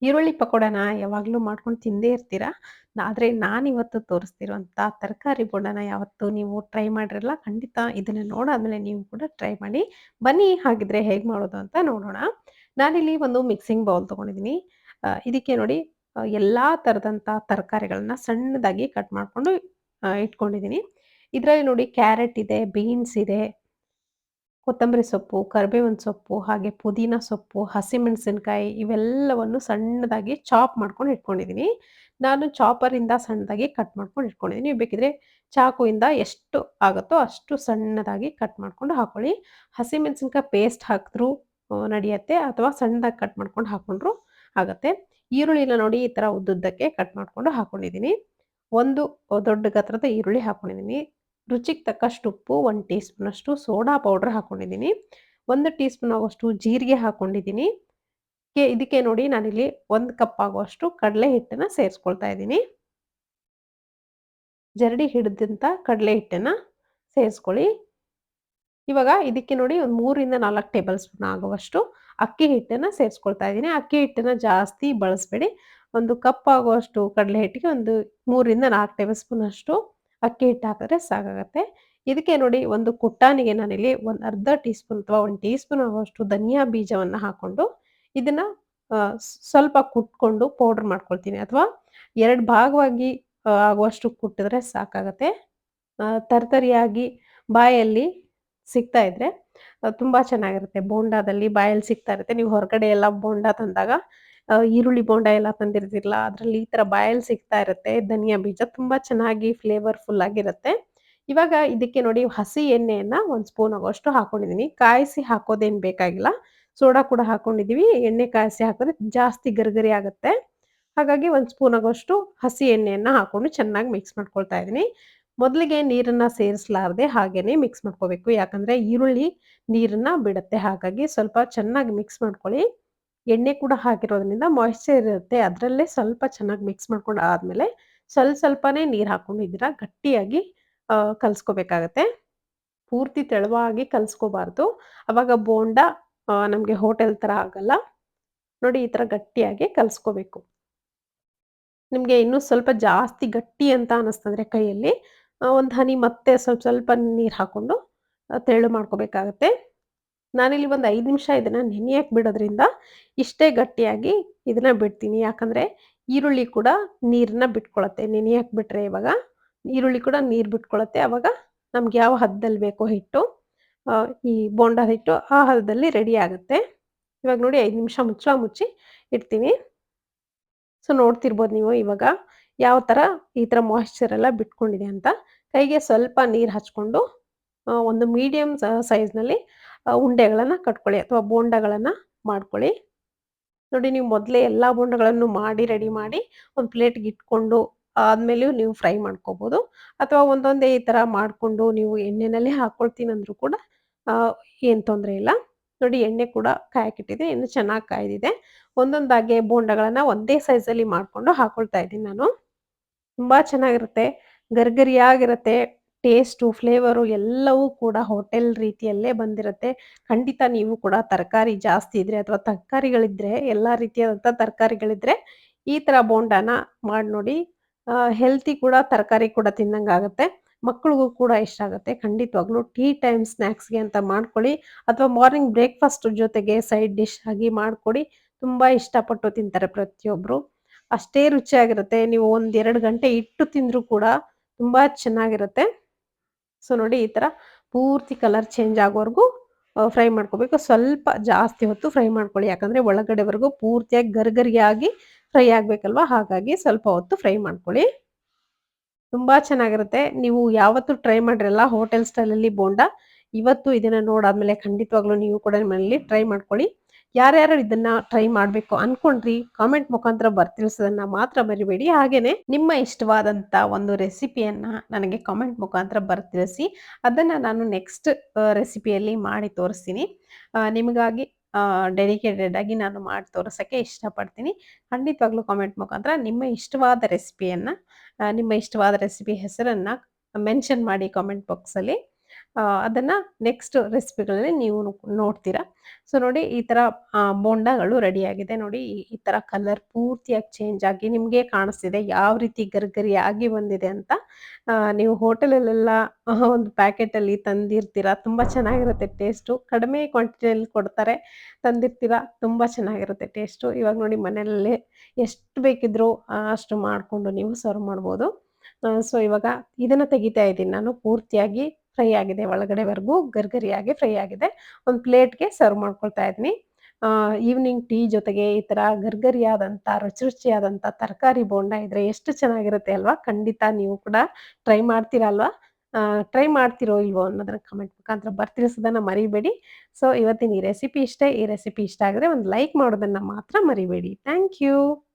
ಈರುಳ್ಳಿ ಪಕೋಡನ ಯಾವಾಗಲೂ ಮಾಡ್ಕೊಂಡು ತಿಂದೇ ಇರ್ತೀರಾ. ಆದರೆ ನಾನಿವತ್ತು ತೋರಿಸ್ತಿರುವಂಥ ತರಕಾರಿ ಬೋಂಡನ ಯಾವತ್ತೂ ನೀವು ಟ್ರೈ ಮಾಡಿರಲ್ಲ. ಖಂಡಿತ ಇದನ್ನ ನೋಡಾದ್ಮೇಲೆ ನೀವು ಕೂಡ ಟ್ರೈ ಮಾಡಿ. ಬನ್ನಿ ಹಾಗಿದ್ರೆ ಹೇಗೆ ಮಾಡೋದು ಅಂತ ನೋಡೋಣ. ನಾನಿಲ್ಲಿ ಒಂದು ಮಿಕ್ಸಿಂಗ್ ಬೌಲ್ ತೊಗೊಂಡಿದ್ದೀನಿ. ಇದಕ್ಕೆ ನೋಡಿ ಎಲ್ಲಾ ಥರದಂಥ ತರಕಾರಿಗಳನ್ನ ಸಣ್ಣದಾಗಿ ಕಟ್ ಮಾಡ್ಕೊಂಡು ಇಟ್ಕೊಂಡಿದ್ದೀನಿ. ಇದರಲ್ಲಿ ನೋಡಿ ಕ್ಯಾರೆಟ್ ಇದೆ, ಬೀನ್ಸ್ ಇದೆ, ಕೊತ್ತಂಬರಿ ಸೊಪ್ಪು, ಕರಿಬೇವಿನ ಸೊಪ್ಪು, ಹಾಗೆ ಪುದೀನ ಸೊಪ್ಪು, ಹಸಿಮೆಣಸಿನಕಾಯಿ ಇವೆಲ್ಲವನ್ನು ಸಣ್ಣದಾಗಿ ಚಾಪ್ ಮಾಡ್ಕೊಂಡು ಇಟ್ಕೊಂಡಿದ್ದೀನಿ. ನಾನು ಚಾಪರಿಂದ ಸಣ್ಣದಾಗಿ ಕಟ್ ಮಾಡ್ಕೊಂಡು ಇಟ್ಕೊಂಡಿದ್ದೀನಿ. ನೀವು ಬೇಕಿದ್ರೆ ಚಾಕುವಿಂದ ಎಷ್ಟು ಆಗುತ್ತೋ ಅಷ್ಟು ಸಣ್ಣದಾಗಿ ಕಟ್ ಮಾಡ್ಕೊಂಡು ಹಾಕೊಳ್ಳಿ. ಹಸಿಮೆಣಸಿನಕಾಯಿ ಪೇಸ್ಟ್ ಹಾಕಿದ್ರೂ ನಡೆಯುತ್ತೆ ಅಥವಾ ಸಣ್ಣದಾಗಿ ಕಟ್ ಮಾಡ್ಕೊಂಡು ಹಾಕೊಂಡ್ರು ಆಗತ್ತೆ. ಈರುಳ್ಳಿನ ನೋಡಿ ಈ ಥರ ಉದ್ದುದ್ದಕ್ಕೆ ಕಟ್ ಮಾಡ್ಕೊಂಡು ಹಾಕೊಂಡಿದ್ದೀನಿ. ಒಂದು ದೊಡ್ಡ ಗಾತ್ರದ ಈರುಳ್ಳಿ ಹಾಕೊಂಡಿದ್ದೀನಿ. ರುಚಿಗೆ ತಕ್ಕಷ್ಟು ಉಪ್ಪು, 1 ಟೀ ಸ್ಪೂನಷ್ಟು ಸೋಡಾ ಪೌಡರ್ ಹಾಕೊಂಡಿದ್ದೀನಿ. 1 ಟೀ ಸ್ಪೂನ್ ಆಗುವಷ್ಟು ಜೀರಿಗೆ ಹಾಕೊಂಡಿದ್ದೀನಿ. ಇದಕ್ಕೆ ನೋಡಿ ನಾನಿಲ್ಲಿ 1 ಕಪ್ ಆಗುವಷ್ಟು ಕಡಲೆ ಹಿಟ್ಟನ್ನ ಸೇರಿಸ್ಕೊಳ್ತಾ ಇದ್ದೀನಿ. ಜರಡಿ ಹಿಡಿದಂಥ ಕಡಲೆ ಹಿಟ್ಟನ್ನ ಸೇರಿಸ್ಕೊಳ್ಳಿ. ಇವಾಗ ಇದಕ್ಕೆ ನೋಡಿ ಒಂದು 3 ರಿಂದ 4 ಟೇಬಲ್ ಸ್ಪೂನ್ ಆಗುವಷ್ಟು ಅಕ್ಕಿ ಹಿಟ್ಟನ್ನ ಸೇರಿಸ್ಕೊಳ್ತಾ ಇದ್ದೀನಿ. ಅಕ್ಕಿ ಹಿಟ್ಟನ್ನ ಜಾಸ್ತಿ ಬಳಸಬೇಡಿ. 1 ಕಪ್ ಆಗುವಷ್ಟು ಕಡಲೆ ಹಿಟ್ಟಿಗೆ ಒಂದು 3 ರಿಂದ 4 ಟೇಬಲ್ ಸ್ಪೂನ್ ಅಷ್ಟು ಅಕ್ಕಿ ಹಿಟ್ಟು ಹಾಕಿದ್ರೆ ಸಾಕಾಗತ್ತೆ. ಇದಕ್ಕೆ ನೋಡಿ ಒಂದು ಕುಟ್ಟಾಣಿಗೆ ನಾನಿಲ್ಲಿ ಒಂದು ಅರ್ಧ ಟೀ ಸ್ಪೂನ್ ಅಥವಾ 1 ಟೀ ಸ್ಪೂನ್ ಆಗುವಷ್ಟು ಧನಿಯಾ ಬೀಜವನ್ನ ಹಾಕೊಂಡು ಇದನ್ನ ಸ್ವಲ್ಪ ಕುಟ್ಕೊಂಡು ಪೌಡರ್ ಮಾಡ್ಕೊಳ್ತೀನಿ ಅಥವಾ 2 ಭಾಗವಾಗಿ ಆಗುವಷ್ಟು ಕುಟ್ಟಿದ್ರೆ ಸಾಕಾಗತ್ತೆ. ತರ್ತರಿಯಾಗಿ ಬಾಯಲ್ಲಿ ಸಿಗ್ತಾ ಇದ್ರೆ ತುಂಬಾ ಚೆನ್ನಾಗಿರುತ್ತೆ. ಬೋಂಡಾದಲ್ಲಿ ಬಾಯಲ್ಲಿ ಸಿಗ್ತಾ ಇರುತ್ತೆ. ನೀವು ಹೊರಗಡೆ ಎಲ್ಲ ಬೋಂಡಾ ತಂದಾಗ ಈರುಳ್ಳಿ ಬೋಂಡಾ ಎಲ್ಲ ತಂದಿರ್ತೀರಲ್ಲ, ಅದ್ರಲ್ಲಿ ಈ ಥರ ಬಾಯಲ್ಲಿ ಸಿಗ್ತಾ ಇರುತ್ತೆ. ಧನಿಯಾ ಬೀಜ ತುಂಬಾ ಚೆನ್ನಾಗಿ ಫ್ಲೇವರ್‌ಫುಲ್ ಆಗಿರುತ್ತೆ. ಇವಾಗ ಇದಕ್ಕೆ ನೋಡಿ ಹಸಿ ಎಣ್ಣೆಯನ್ನ 1 ಸ್ಪೂನ್ ಆಗುವಷ್ಟು ಹಾಕೊಂಡಿದ್ದೀನಿ. ಕಾಯಿಸಿ ಹಾಕೋದೇನು ಬೇಕಾಗಿಲ್ಲ. ಸೋಡಾ ಕೂಡ ಹಾಕೊಂಡಿದೀವಿ. ಎಣ್ಣೆ ಕಾಯಿಸಿ ಹಾಕಿದ್ರೆ ಜಾಸ್ತಿ ಗರಿಗರಿ ಆಗುತ್ತೆ. ಹಾಗಾಗಿ 1 ಸ್ಪೂನ್ ಆಗುವಷ್ಟು ಹಸಿ ಎಣ್ಣೆಯನ್ನ ಹಾಕೊಂಡು ಚೆನ್ನಾಗಿ ಮಿಕ್ಸ್ ಮಾಡ್ಕೊಳ್ತಾ ಇದ್ದೀನಿ. ಮೊದಲಿಗೆ ನೀರನ್ನ ಸೇರಿಸಲಾರದೆ ಹಾಗೇನೆ ಮಿಕ್ಸ್ ಮಾಡ್ಕೋಬೇಕು. ಯಾಕಂದ್ರೆ ಈರುಳ್ಳಿ ನೀರನ್ನ ಬಿಡುತ್ತೆ. ಹಾಗಾಗಿ ಸ್ವಲ್ಪ ಚೆನ್ನಾಗಿ ಮಿಕ್ಸ್ ಮಾಡ್ಕೊಳ್ಳಿ. ಎಣ್ಣೆ ಕೂಡ ಹಾಕಿರೋದ್ರಿಂದ ಮಾಯಿಶ್ಚರ್ ಇರುತ್ತೆ. ಅದರಲ್ಲೇ ಸ್ವಲ್ಪ ಚೆನ್ನಾಗಿ ಮಿಕ್ಸ್ ಮಾಡ್ಕೊಂಡು ಆದ್ಮೇಲೆ ಸ್ವಲ್ಪನೇ ನೀರು ಹಾಕೊಂಡಿದ್ದೀರಾ ಗಟ್ಟಿಯಾಗಿ ಕಲ್ಸ್ಕೋಬೇಕಾಗತ್ತೆ. ಪೂರ್ತಿ ತೆಳುವಾಗಿ ಕಲ್ಸ್ಕೋಬಾರ್ದು. ಅವಾಗ ಬೋಂಡ ನಮ್ಗೆ ಹೋಟೆಲ್ ತರ ಆಗಲ್ಲ. ನೋಡಿ ಈ ತರ ಗಟ್ಟಿಯಾಗಿ ಕಲ್ಸ್ಕೋಬೇಕು. ನಿಮ್ಗೆ ಇನ್ನೂ ಸ್ವಲ್ಪ ಜಾಸ್ತಿ ಗಟ್ಟಿ ಅಂತ ಅನಿಸ್ತಂದ್ರೆ ಕೈಯಲ್ಲಿ ಒಂದು ಹನಿ ಮತ್ತೆ ಸ್ವಲ್ಪ ನೀರು ಹಾಕೊಂಡು ತೆಳು ಮಾಡ್ಕೋಬೇಕಾಗತ್ತೆ. ನಾನಿಲ್ಲಿ ಒಂದು 5 ನಿಮಿಷ ಇದನ್ನ ನೆನೆಯಕ್ಕೆ ಬಿಡೋದ್ರಿಂದ ಇಷ್ಟೇ ಗಟ್ಟಿಯಾಗಿ ಇದನ್ನ ಬಿಡ್ತೀನಿ. ಯಾಕಂದ್ರೆ ಈರುಳ್ಳಿ ಕೂಡ ನೀರನ್ನ ಬಿಟ್ಕೊಳ್ಳುತ್ತೆ. ನೆನೆಯಕ್ಕೆ ಬಿಟ್ರೆ ಇವಾಗ ಈರುಳ್ಳಿ ಕೂಡ ನೀರು ಬಿಟ್ಕೊಳ್ಳುತ್ತೆ. ಅವಾಗ ನಮ್ಗೆ ಯಾವ ಹದದಲ್ಲಿ ಬೇಕೋ ಹಿಟ್ಟು ಈ ಬೋಂಡಾ ಹಿಟ್ಟು ಆ ಹದದಲ್ಲಿ ರೆಡಿ ಆಗುತ್ತೆ. ಇವಾಗ ನೋಡಿ 5 ನಿಮಿಷ ಮುಚ್ಚಿ ಇಡ್ತೀನಿ. ಸೊ ನೋಡ್ತಿರ್ಬೋದು ನೀವು ಇವಾಗ ಯಾವ ಥರ ಈ ಥರ ಮಾಯಿಶ್ಚರ್ ಎಲ್ಲ ಬಿಟ್ಕೊಂಡಿದೆ ಅಂತ. ಕೈಗೆ ಸ್ವಲ್ಪ ನೀರು ಹಚ್ಕೊಂಡು ಒಂದು ಮೀಡಿಯಮ್ ಸೈಜ್‌ನಲ್ಲಿ ಉಂಡೆಗಳನ್ನ ಕಟ್ಕೊಳ್ಳಿ ಅಥವಾ ಬೋಂಡಗಳನ್ನ ಮಾಡ್ಕೊಳ್ಳಿ. ನೋಡಿ ನೀವು ಮೊದಲೇ ಎಲ್ಲಾ ಬೋಂಡಗಳನ್ನು ಮಾಡಿ ರೆಡಿ ಮಾಡಿ ಒಂದು ಪ್ಲೇಟ್‌ಗೆ ಇಟ್ಕೊಂಡು ಆದ್ಮೇಲೆಯೂ ನೀವು ಫ್ರೈ ಮಾಡ್ಕೋಬೋದು. ಅಥವಾ ಒಂದೊಂದೇ ಈ ಥರ ಮಾಡ್ಕೊಂಡು ನೀವು ಎಣ್ಣೆನಲ್ಲೇ ಹಾಕ್ಕೊಳ್ತೀನಂದ್ರೂ ಕೂಡ ಆ, ಏನ್ ತೊಂದ್ರೆ ಇಲ್ಲ. ನೋಡಿ ಎಣ್ಣೆ ಕೂಡ ಕಾಯಕ್ಕಿಟ್ಟಿದೆ. ಎಣ್ಣೆ ಚೆನ್ನಾಗಿ ಕಾಯ್ದಿದೆ. ಒಂದೊಂದಾಗೆ ಬೋಂಡಗಳನ್ನ ಒಂದೇ ಸೈಜಲ್ಲಿ ಮಾಡ್ಕೊಂಡು ಹಾಕೊಳ್ತಾ ಇದ್ದೀನಿ ನಾನು. ತುಂಬಾ ಚೆನ್ನಾಗಿರುತ್ತೆ. ಗರಿಗರಿಯಾಗಿರುತ್ತೆ. ಟೇಸ್ಟು, ಫ್ಲೇವರು ಎಲ್ಲವೂ ಕೂಡ ಹೋಟೆಲ್ ರೀತಿಯಲ್ಲೇ ಬಂದಿರುತ್ತೆ. ಖಂಡಿತ ನೀವು ಕೂಡ ತರಕಾರಿ ಜಾಸ್ತಿ ಇದ್ರೆ ಅಥವಾ ತರಕಾರಿಗಳಿದ್ರೆ ಎಲ್ಲಾ ರೀತಿಯಾದಂಥ ತರಕಾರಿಗಳಿದ್ರೆ ಈ ಥರ ಬೋಂಡಾನ ಮಾಡಿ ನೋಡಿ. ಹೆಲ್ತಿ ಕೂಡ ತರಕಾರಿ ಕೂಡ ತಿಂದಂಗಾಗುತ್ತೆ. ಮಕ್ಳಿಗೂ ಕೂಡ ಇಷ್ಟ ಆಗುತ್ತೆ. ಖಂಡಿತವಾಗ್ಲೂ ಟೀ ಟೈಮ್ ಸ್ನ್ಯಾಕ್ಸ್‌ಗೆ ಅಂತ ಮಾಡ್ಕೊಳ್ಳಿ ಅಥವಾ ಮಾರ್ನಿಂಗ್ ಬ್ರೇಕ್‌ಫಾಸ್ಟ್ ಜೊತೆಗೆ ಸೈಡ್ ಡಿಶ್ ಆಗಿ ಮಾಡ್ಕೊಡಿ. ತುಂಬಾ ಇಷ್ಟಪಟ್ಟು ತಿಂತಾರೆ ಪ್ರತಿಯೊಬ್ರು. ಅಷ್ಟೇ ರುಚಿಯಾಗಿರುತ್ತೆ. ನೀವು 1, 2 ಗಂಟೆ ಇಟ್ಟು ತಿಂದ್ರೂ ಕೂಡ ತುಂಬಾ ಚೆನ್ನಾಗಿರುತ್ತೆ. ಸೊ ನೋಡಿ ಈ ಥರ ಪೂರ್ತಿ ಕಲರ್ ಚೇಂಜ್ ಆಗೋವರೆಗೂ ಫ್ರೈ ಮಾಡ್ಕೋಬೇಕು. ಸ್ವಲ್ಪ ಜಾಸ್ತಿ ಹೊತ್ತು ಫ್ರೈ ಮಾಡ್ಕೊಳ್ಳಿ. ಯಾಕಂದ್ರೆ ಒಳಗಡೆವರೆಗೂ ಪೂರ್ತಿಯಾಗಿ ಗರಿಗರಿಯಾಗಿ ಫ್ರೈ ಆಗ್ಬೇಕಲ್ವಾ? ಹಾಗಾಗಿ ಸ್ವಲ್ಪ ಹೊತ್ತು ಫ್ರೈ ಮಾಡ್ಕೊಳ್ಳಿ. ತುಂಬಾ ಚೆನ್ನಾಗಿರುತ್ತೆ. ನೀವು ಯಾವತ್ತೂ ಟ್ರೈ ಮಾಡಿರಲ್ಲ ಹೋಟೆಲ್ ಸ್ಟೈಲಲ್ಲಿ ಬೋಂಡಾ. ಇವತ್ತು ಇದನ್ನ ನೋಡಾದ್ಮೇಲೆ ಖಂಡಿತವಾಗ್ಲೂ ನೀವು ಕೂಡ ಮನೇಲಿ ಟ್ರೈ ಮಾಡ್ಕೊಳ್ಳಿ. ಯಾರ್ಯಾರು ಇದನ್ನ ಟ್ರೈ ಮಾಡ್ಬೇಕು ಅನ್ಕೊಂಡ್ರಿ ಕಾಮೆಂಟ್ ಮುಖಾಂತರ ತಿಳಿಸೋದನ್ನ ಮಾತ್ರ ಮರಿಬೇಡಿ. ಹಾಗೇನೆ ನಿಮ್ಮ ಇಷ್ಟವಾದಂತ ಒಂದು ರೆಸಿಪಿಯನ್ನ ನನಗೆ ಕಾಮೆಂಟ್ ಮುಖಾಂತರ ತಿಳಿಸಿ. ಅದನ್ನ ನಾನು ನೆಕ್ಸ್ಟ್ ರೆಸಿಪಿಯಲ್ಲಿ ಮಾಡಿ ತೋರಿಸ್ತೀನಿ. ನಿಮಗಾಗಿ ಡೆಡಿಕೇಟೆಡ್ ಆಗಿ ನಾನು ಮಾಡಿ ತೋರಿಸಕ್ಕೆ ಇಷ್ಟಪಡ್ತೀನಿ. ಖಂಡಿತವಾಗ್ಲೂ ಕಾಮೆಂಟ್ ಮುಖಾಂತರ ನಿಮ್ಮ ಇಷ್ಟವಾದ ರೆಸಿಪಿಯನ್ನ ನಿಮ್ಮ ಇಷ್ಟವಾದ ರೆಸಿಪಿ ಹೆಸರನ್ನ ಮೆನ್ಷನ್ ಮಾಡಿ ಕಾಮೆಂಟ್ ಬಾಕ್ಸಲ್ಲಿ. ಅದನ್ನ ನೆಕ್ಸ್ಟ್ ರೆಸಿಪಿಗಳಲ್ಲಿ ನೀವು ನೋಡ್ತೀರಾ. ಸೊ ನೋಡಿ ಈ ತರ ಬೋಂಡಾಗಳು ರೆಡಿ ಆಗಿದೆ ನೋಡಿ. ಈ ತರ ಕಲರ್ ಪೂರ್ತಿಯಾಗಿ ಚೇಂಜ್ ಆಗಿ ನಿಮ್ಗೆ ಕಾಣಿಸ್ತಿದೆ ಯಾವ ರೀತಿ ಗರಿಗರಿಯಾಗಿ ಬಂದಿದೆ ಅಂತ. ನೀವು ಹೋಟೆಲಲ್ಲೆಲ್ಲ ಒಂದು ಪ್ಯಾಕೆಟಲ್ಲಿ ತಂದಿರ್ತೀರಾ. ತುಂಬಾ ಚೆನ್ನಾಗಿರುತ್ತೆ ಟೇಸ್ಟು. ಕಡಿಮೆ ಕ್ವಾಂಟಿಟಿಯಲ್ಲಿ ಕೊಡ್ತಾರೆ. ತಂದಿರ್ತೀರಾ. ತುಂಬಾ ಚೆನ್ನಾಗಿರುತ್ತೆ ಟೇಸ್ಟು. ಇವಾಗ ನೋಡಿ ಮನೆಯಲ್ಲೇ ಎಷ್ಟು ಬೇಕಿದ್ರೂ ಅಷ್ಟು ಮಾಡ್ಕೊಂಡು ನೀವು ಸರ್ವ್ ಮಾಡ್ಬೋದು. ಸೊ ಇವಾಗ ಇದನ್ನ ತೆಗಿತಾ ಇದ್ದೀನಿ ನಾನು. ಪೂರ್ತಿಯಾಗಿ ಫ್ರೈ ಆಗಿದೆ ಒಳಗಡೆವರೆಗೂ ಗರಿಗರಿಯಾಗಿ ಫ್ರೈ ಆಗಿದೆ. ಒಂದು ಪ್ಲೇಟ್‌ಗೆ ಸರ್ವ್ ಮಾಡ್ಕೊಳ್ತಾ ಇದ್ದೀನಿ. ಈವ್ನಿಂಗ್ ಟೀ ಜೊತೆಗೆ ಈ ತರ ಗರ್ಗರಿಯಾದಂಥ, ರುಚಿ ರುಚಿಯಾದಂಥ ತರಕಾರಿ ಬೋಂಡ ಇದ್ರೆ ಎಷ್ಟು ಚೆನ್ನಾಗಿರುತ್ತೆ ಅಲ್ವಾ? ಖಂಡಿತ ನೀವು ಕೂಡ ಟ್ರೈ ಮಾಡ್ತೀರಾ ಅಲ್ವಾ? ಟ್ರೈ ಮಾಡ್ತಿರೋ ಇಲ್ವೋ ಅನ್ನೋದನ್ನ ಕಮೆಂಟ್ ಮುಖಾಂತರ ಬರ್ತಿಳಿಸೋದನ್ನ ಮರಿಬೇಡಿ. ಸೊ ಇವತ್ತಿನ ಈ ರೆಸಿಪಿ ಇಷ್ಟ. ಈ ರೆಸಿಪಿ ಇಷ್ಟ ಆಗಿದ್ರೆ ಒಂದು ಲೈಕ್ ಮಾಡೋದನ್ನ ಮಾತ್ರ ಮರಿಬೇಡಿ. Thank you.